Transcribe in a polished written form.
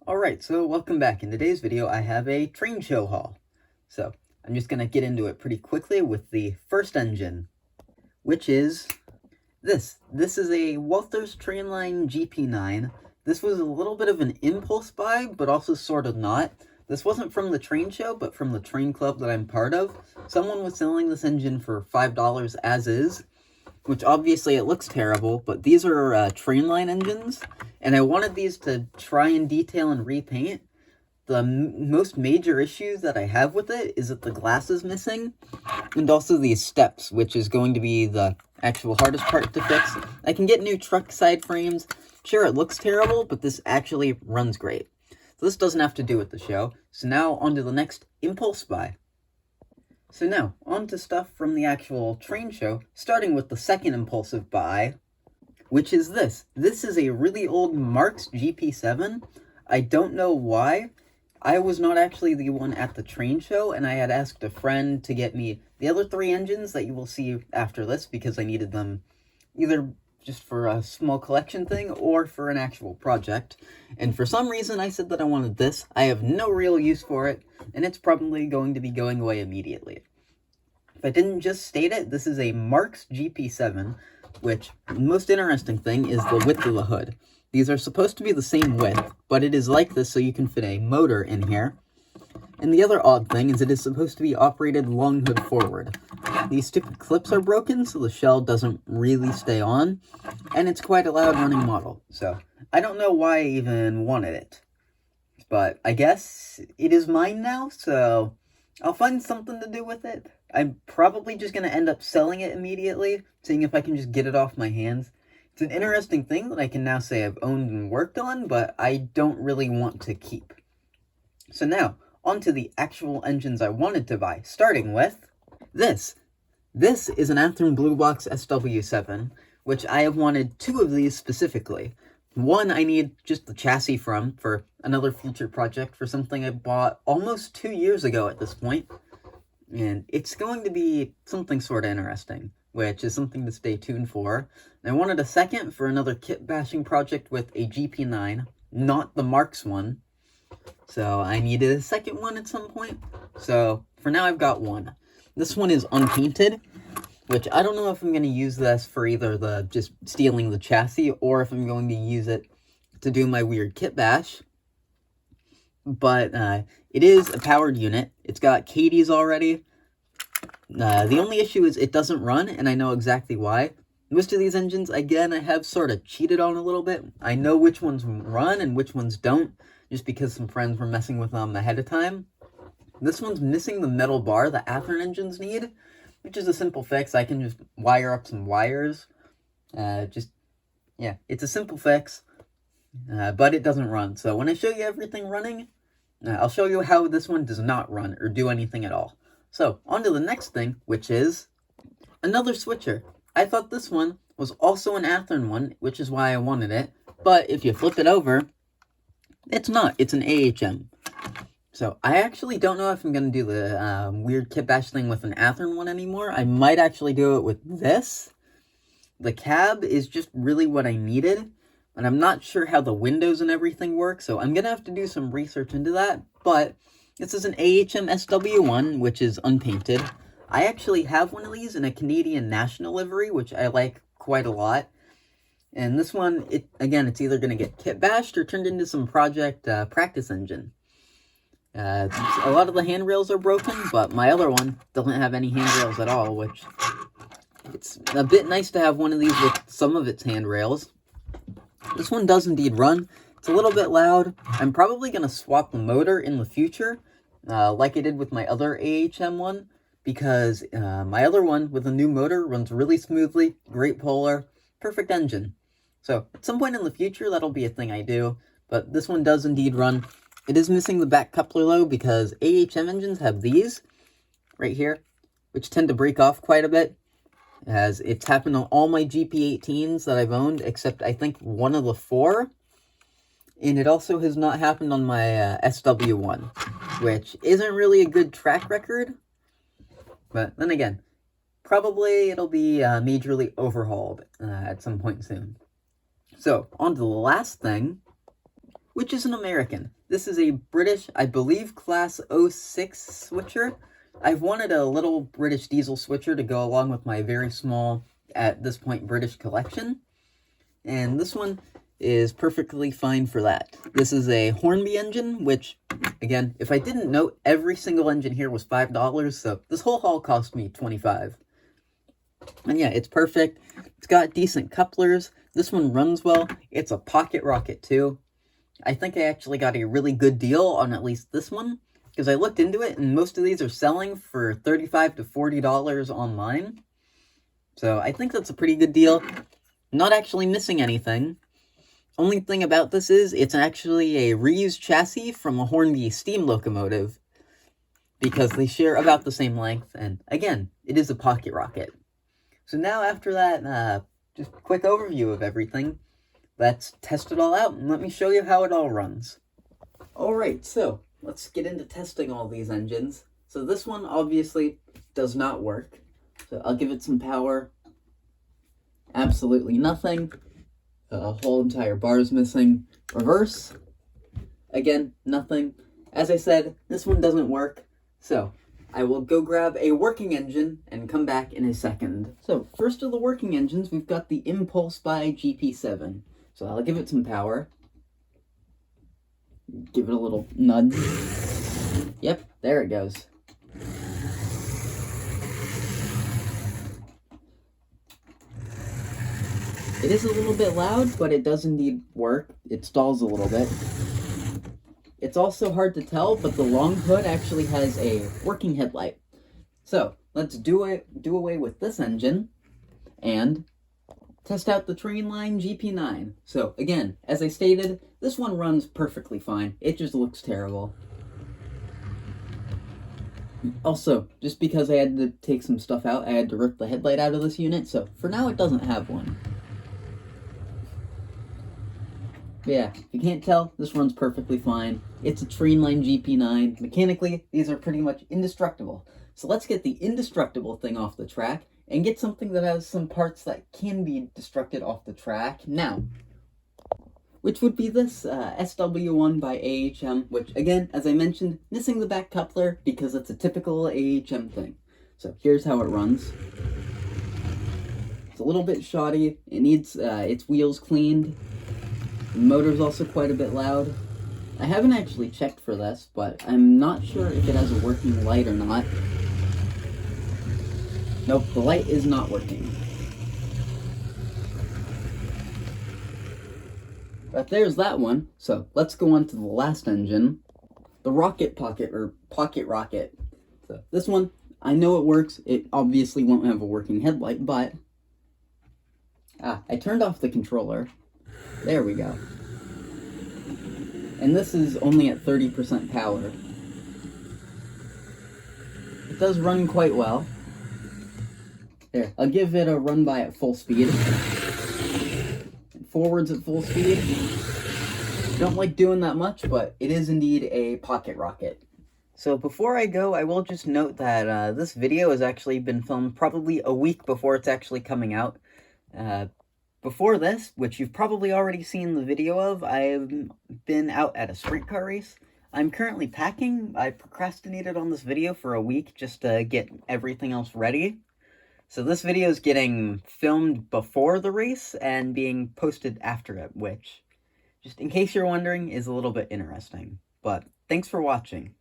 Alright, so welcome back. In today's video, I have a train show haul. So, I'm just going to get into it pretty quickly with the first engine, which is this. This is a Walthers Trainline GP9. This was a little bit of an impulse buy, but also sort of not. This wasn't from the train show, but from the train club that I'm part of. Someone was selling this engine for $5 as is, which obviously it looks terrible, but these are Trainline engines, and I wanted these to try and detail and repaint. The most major issues that I have with it is that the glass is missing, and also these steps, which is going to be the actual hardest part to fix. I can get new truck side frames. Sure, it looks terrible, but this actually runs great. So this doesn't have to do with the show. So now on to the next impulse buy. So now, on to stuff from the actual train show, starting with the second impulsive buy, which is this. This is a really old Marx GP7. I don't know why. I was not actually the one at the train show, and I had asked a friend to get me the other three engines that you will see after this, because I needed them either just for a small collection thing or for an actual project. And for some reason, I said that I wanted this. I have no real use for it, and it's probably going to be going away immediately. If I didn't just state it, this is a Marx GP7, which, the most interesting thing is the width of the hood. These are supposed to be the same width, but it is like this so you can fit a motor in here. And the other odd thing is it is supposed to be operated long hood forward. These stupid clips are broken, so the shell doesn't really stay on, and it's quite a loud running model, so I don't know why I even wanted it. But I guess it is mine now, so I'll find something to do with it. I'm probably just going to end up selling it immediately, seeing if I can just get it off my hands. It's an interesting thing that I can now say I've owned and worked on, but I don't really want to keep. So now, on to the actual engines I wanted to buy, starting with this. This is an Athearn Blue Box SW7, which I have wanted two of these specifically. One I need just the chassis from for another future project for something I bought almost 2 years ago at this point. And it's going to be something sort of interesting, which is something to stay tuned for. And I wanted a second for another kit bashing project with a GP9, not the Marx one. So I needed a second one at some point. So for now I've got one. This one is unpainted, which I don't know if I'm going to use this for either the just stealing the chassis or if I'm going to use it to do my weird kit bash. But it is a powered unit. It's got Katie's already. The only issue is it doesn't run, and I know exactly why. Most of these engines, again, I have sort of cheated on a little bit. I know which ones run and which ones don't, just because some friends were messing with them ahead of time. This one's missing the metal bar that Athearn engines need, which is a simple fix. I can just wire up some wires. Yeah, it's a simple fix, but it doesn't run. So when I show you everything running, I'll show you how this one does not run or do anything at all. So, on to the next thing, which is another switcher. I thought this one was also an Athearn one, which is why I wanted it, but if you flip it over, it's not. It's an AHM. So, I actually don't know if I'm going to do the weird kit bash thing with an Athearn one anymore. I might actually do it with this. The cab is just really what I needed, and I'm not sure how the windows and everything work, so I'm going to have to do some research into that, but this is an AHM SW1, which is unpainted. I actually have one of these in a Canadian National livery, which I like quite a lot. And this one, it's either going to get kit bashed or turned into some project practice engine. A lot of the handrails are broken, but my other one doesn't have any handrails at all, which it's a bit nice to have one of these with some of its handrails. This one does indeed run. It's a little bit loud. I'm probably going to swap the motor in the future, like I did with my other AHM one, because my other one with a new motor runs really smoothly, great polar, perfect engine. So at some point in the future, that'll be a thing I do, but this one does indeed run. It is missing the back coupler though, because AHM engines have these right here, which tend to break off quite a bit, as it's happened on all my GP18s that I've owned, except I think one of the 4. And it also has not happened on my SW1, which isn't really a good track record. But then again, probably it'll be majorly overhauled at some point soon. So, on to the last thing, which is an American. This is a British, I believe, Class 06 switcher. I've wanted a little British diesel switcher to go along with my very small, at this point, British collection. And this one is perfectly fine for that. This is a Hornby engine, which, again, if I didn't note, every single engine here was $5, so this whole haul cost me $25. And yeah, it's perfect. It's got decent couplers. This one runs well. It's a pocket rocket, too. I think I actually got a really good deal on at least this one, because I looked into it, and most of these are selling for $35 to $40 online. So I think that's a pretty good deal. Not actually missing anything. Only thing about this is, it's actually a reused chassis from a Hornby steam locomotive, because they share about the same length, and again, it is a pocket rocket. So now after that, just a quick overview of everything, let's test it all out, and let me show you how it all runs. Alright, so let's get into testing all these engines. So this one obviously does not work, so I'll give it some power. Absolutely nothing. The whole entire bar is missing. Reverse. Again, nothing. As I said, this one doesn't work. So, I will go grab a working engine and come back in a second. So, first of the working engines, we've got the Impulse by GP7. So, I'll give it some power. Give it a little nudge. Yep, there it goes. It is a little bit loud, but it does indeed work. It stalls a little bit. It's also hard to tell, but the long hood actually has a working headlight. So, let's do away with this engine and test out the Trainline GP9. So, again, as I stated, this one runs perfectly fine. It just looks terrible. Also, just because I had to take some stuff out, I had to rip the headlight out of this unit, so for now it doesn't have one. But yeah, if you can't tell, this runs perfectly fine. It's a Trainline GP9. Mechanically, these are pretty much indestructible. So let's get the indestructible thing off the track and get something that has some parts that can be destructed off the track now. Which would be this SW1 by AHM, which again, as I mentioned, missing the back coupler because it's a typical AHM thing. So here's how it runs. It's a little bit shoddy. It needs its wheels cleaned. The motor's also quite a bit loud. I haven't actually checked for this, but I'm not sure if it has a working light or not. Nope, the light is not working. But there's that one. So let's go on to the last engine, the Rocket Pocket, or Pocket Rocket. So this one, I know it works. It obviously won't have a working headlight, but I turned off the controller. There we go. And this is only at 30% power. It does run quite well. There, I'll give it a run by at full speed. And forwards at full speed. Don't like doing that much, but it is indeed a pocket rocket. So before I go, I will just note that this video has actually been filmed probably a week before it's actually coming out. Before this, which you've probably already seen the video of, I've been out at a sprint car race. I'm currently packing. I procrastinated on this video for a week just to get everything else ready. So this video is getting filmed before the race and being posted after it, which, just in case you're wondering, is a little bit interesting. But thanks for watching.